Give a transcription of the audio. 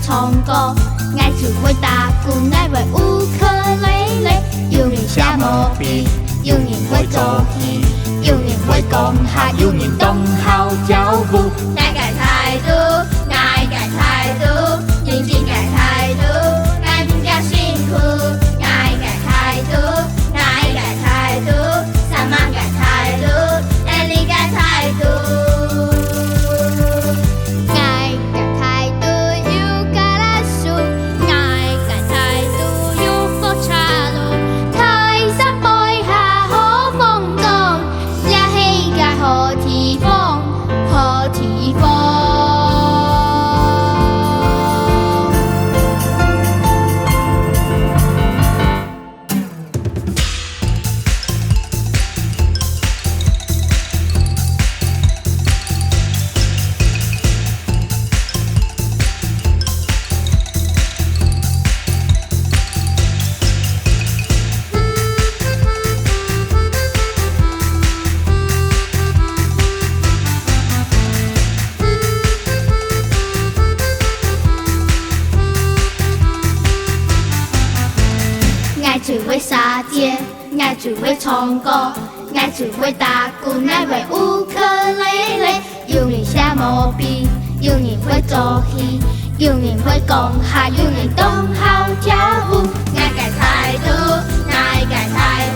唱歌，爱就会打鼓，爱会乌克丽丽。有人写毛笔，有人会做戏，有人会讲客，有人懂好招呼。爱改态度，爱改态度，认真改态度，爱比较辛苦。爱改态度，爱改态度，什么改态度？爱你改态度。爱改态度有改来数，爱改态度有个岔路。泰山背下好风光，也希改好地方，好地方。爱就会撒街，爱就会唱歌，爱就会打鼓，爱会乌克丽丽。有人写毛笔，有人会做戏，有人会讲客，有人懂好招呼。爱改态度，爱改态度。